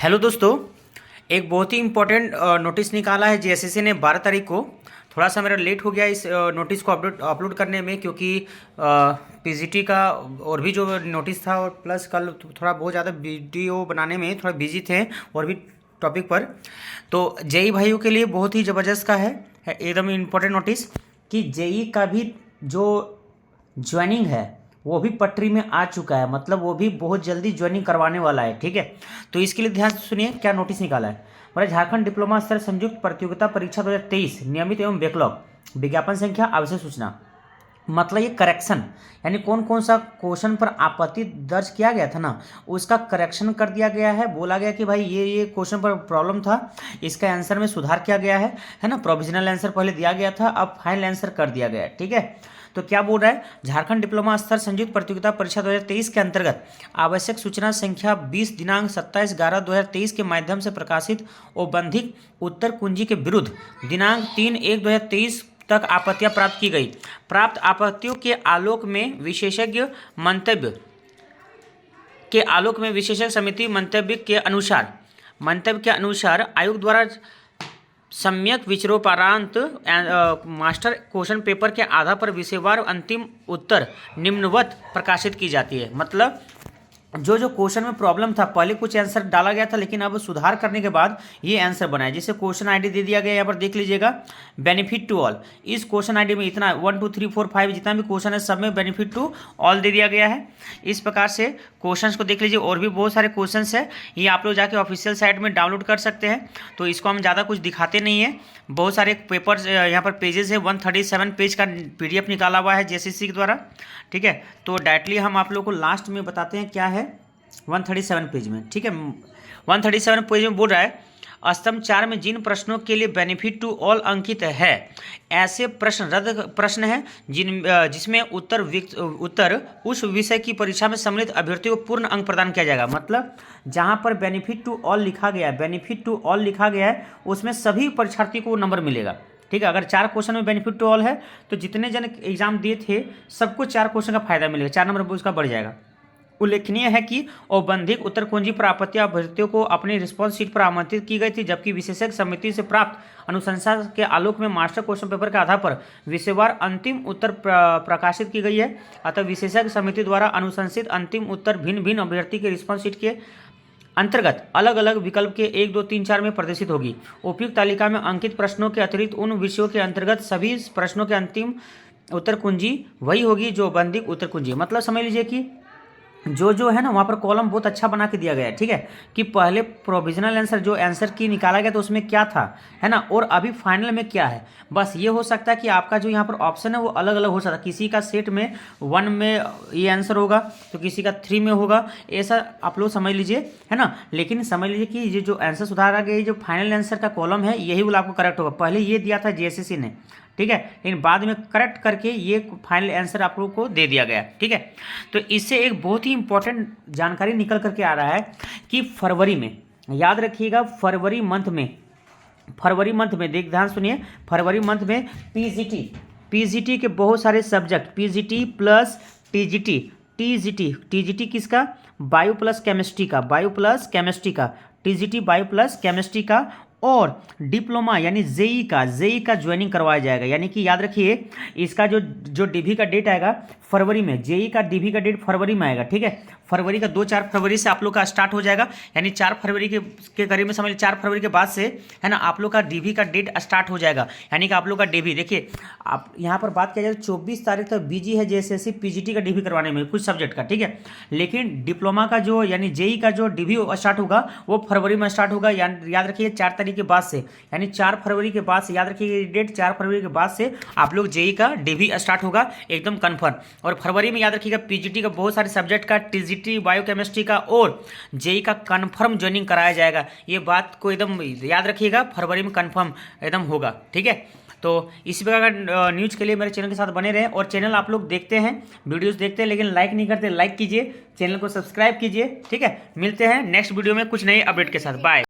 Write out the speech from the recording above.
Hello दोस्तों, एक बहुत ही इम्पोर्टेंट नोटिस निकाला है जेएसएससी ने 12 तारीख को। थोड़ा सा मेरा लेट हो गया इस नोटिस को अपलोड करने में, क्योंकि पीजीटी का और भी जो नोटिस था, और प्लस कल थोड़ा बहुत ज़्यादा वीडियो बनाने में थोड़ा बिजी थे और भी टॉपिक पर। तो जेई भाइयों के लिए बहुत ही ज़बरदस्त का है एकदम इम्पोर्टेंट नोटिस कि जेई का भी जो ज्वाइनिंग है वो भी पटरी में आ चुका है, मतलब वो भी बहुत जल्दी ज्वाइनिंग करवाने वाला है। ठीक है, तो इसके लिए ध्यान से सुनिए क्या नोटिस निकाला है। हमारा झारखंड डिप्लोमा स्तर संयुक्त प्रतियोगिता परीक्षा 2023 नियमित एवं बैकलॉग विज्ञापन संख्या आवश्यक सूचना, मतलब ये करेक्शन, यानी कौन कौन सा क्वेश्चन पर आपत्ति दर्ज किया गया था ना, उसका करेक्शन कर दिया गया है। बोला गया कि भाई ये क्वेश्चन पर प्रॉब्लम था, इसका आंसर में सुधार किया गया है ना। प्रोविजनल आंसर पहले दिया गया था, अब फाइनल आंसर कर दिया गया है। ठीक है, तो क्या बोल रहा है, झारखंड डिप्लोमा स्तर संयुक्त प्रतियोगिता परीक्षा 2023 के अंतर्गत आवश्यक सूचना संख्या 20 दिनांक 27/11/2023 के माध्यम से प्रकाशित औबंधिक उत्तर कुंजी के विरुद्ध दिनांक 3/1/2023 तक आपत्तियां प्राप्त की गई। प्राप्त आपत्तियों के आलोक में विशेषज्ञ समिति मंतव्य के अनुसार आयोग द्वारा सम्यक विचारोपरांत मास्टर क्वेश्चन पेपर के आधार पर विषयवार अंतिम उत्तर निम्नवत प्रकाशित की जाती है। मतलब जो क्वेश्चन में प्रॉब्लम था, पहले कुछ आंसर डाला गया था, लेकिन अब सुधार करने के बाद ये आंसर बना है। जैसे क्वेश्चन आईडी दे दिया गया, यहाँ पर देख लीजिएगा, बेनिफिट टू ऑल। इस क्वेश्चन आईडी में इतना 1 2 3 4 5 जितना भी क्वेश्चन है सब में बेनिफिट टू ऑल दे दिया गया है। इस प्रकार से क्वेश्चंस को देख लीजिए, और भी बहुत सारे क्वेश्चंस है, ये आप लोग जाके ऑफिशियल साइट में डाउनलोड कर सकते हैं। तो इसको हम ज़्यादा कुछ दिखाते नहीं है, बहुत सारे पेपर्स यहाँ पर पेजेस है, 137 पेज का PDF निकाला हुआ है जेएसएससी के द्वारा। ठीक है, तो डायरेक्टली हम आप लोग को लास्ट में बताते हैं क्या है 137 पेज में। ठीक है, 137 पेज में बोल रहा है, स्तंभ 4 में जिन प्रश्नों के लिए बेनिफिट टू ऑल अंकित है, ऐसे प्रश्न हैं जिसमें उत्तर उस विषय की परीक्षा में सम्मिलित अभ्यर्थियों को पूर्ण अंक प्रदान किया जाएगा। मतलब जहां पर बेनिफिट टू ऑल लिखा गया है, उसमें सभी परीक्षार्थियों को नंबर मिलेगा। ठीक है, अगर 4 क्वेश्चन में बेनिफिट टू ऑल है तो जितने जन एग्जाम दिए थे सबको 4 क्वेश्चन का फायदा मिलेगा, 4 नंबर उसका बढ़ जाएगा। उल्लेखनीय है कि औबंधिक उत्तर कुंजी पर आपत्तियां अभ्यर्थियों को अपनी रिस्पॉन्स शीट पर आमंत्रित की गई थी, जबकि विशेषज्ञ समिति से प्राप्त अनुशंसा के आलोक में मास्टर क्वेश्चन पेपर के आधार पर विषयवार अंतिम उत्तर प्रकाशित की गई है। अतः विशेषज्ञ समिति द्वारा अनुशंसित अंतिम उत्तर भिन्न भिन्न अभ्यर्थी के रिस्पॉन्स शीट के अंतर्गत अलग अलग विकल्प के 1 2 3 4 में प्रदर्शित होगी। उपयुक्त तालिका में अंकित प्रश्नों के अतिरिक्त उन विषयों के अंतर्गत सभी प्रश्नों के अंतिम उत्तर कुंजी वही होगी जो औबंधिक उत्तर कुंजी। मतलब समझ लीजिए कि जो है ना, वहाँ पर कॉलम बहुत अच्छा बना के दिया गया है। ठीक है, कि पहले प्रोविजनल आंसर जो आंसर की निकाला गया तो उसमें क्या था, है ना, और अभी फाइनल में क्या है। बस ये हो सकता है कि आपका जो यहाँ पर ऑप्शन है वो अलग अलग हो सकता है, किसी का सेट में 1 में ये आंसर होगा तो किसी का 3 में होगा, ऐसा आप लोग समझ लीजिए, है ना। लेकिन समझ लीजिए कि ये जो आंसर सुधारा गया, जो फाइनल आंसर का कॉलम है यही वाला आपको करेक्ट होगा। पहले ये दिया था जेएसएससी ने, ठीक है, लेकिन बाद में करेक्ट करके ये फाइनल आंसर आप लोगों को दे दिया गया। ठीक है, तो इससे एक बहुत ही इंपॉर्टेंट जानकारी निकल करके आ रहा है कि फरवरी में, याद रखिएगा, फरवरी मंथ में देख ध्यान सुनिए, फरवरी मंथ में पीजीटी के बहुत सारे सब्जेक्ट, पीजीटी प्लस टीजीटी किसका, बायो प्लस केमिस्ट्री का, टीजीटी बायो प्लस केमिस्ट्री का, और डिप्लोमा यानी जेई का ज्वाइनिंग करवाया जाएगा। यानी कि याद रखिए, इसका जो डीवी का डेट आएगा फरवरी में, जेई का डीवी का डेट फरवरी में आएगा। ठीक है, फरवरी का 2-4 फरवरी से आप लोग का स्टार्ट हो जाएगा, यानी 4 फरवरी के करीब में समझ लीजिए, 4 फरवरी के बाद से, है ना, आप लोग का डीवी का डेट स्टार्ट हो जाएगा। यानी कि आप लोग का डीवी, देखिए आप यहाँ पर बात किया जाए 24 तारीख तक बीजी है जेएसएससी पीजीटी का डीवी करवाने में कुछ सब्जेक्ट का। ठीक है, लेकिन डिप्लोमा का जो यानी जेई का जो डीवी स्टार्ट होगा वो फरवरी में स्टार्ट होगा। याद रखिए 4 तारीख के बाद से, यानी 4 फरवरी के बाद से, याद रखिए डेट, 4 फरवरी के बाद से आप लोग जेई का डीवी स्टार्ट होगा एकदम कंफर्म। और फरवरी में याद रखिएगा पीजीटी का बहुत सारे सब्जेक्ट का, टीजीटी बायोकेमिस्ट्री का और जेई का कंफर्म ज्वाइनिंग कराया जाएगा। ये बात को एकदम याद रखिएगा, फरवरी में कंफर्म एकदम होगा। ठीक है, तो इसी प्रकार का न्यूज़ के लिए मेरे चैनल के साथ बने रहें। और चैनल आप लोग देखते हैं, वीडियोस देखते हैं, लेकिन लाइक नहीं करते, लाइक कीजिए, चैनल को सब्सक्राइब कीजिए। ठीक है, मिलते हैं नेक्स्ट वीडियो में कुछ नए अपडेट के साथ। बाय।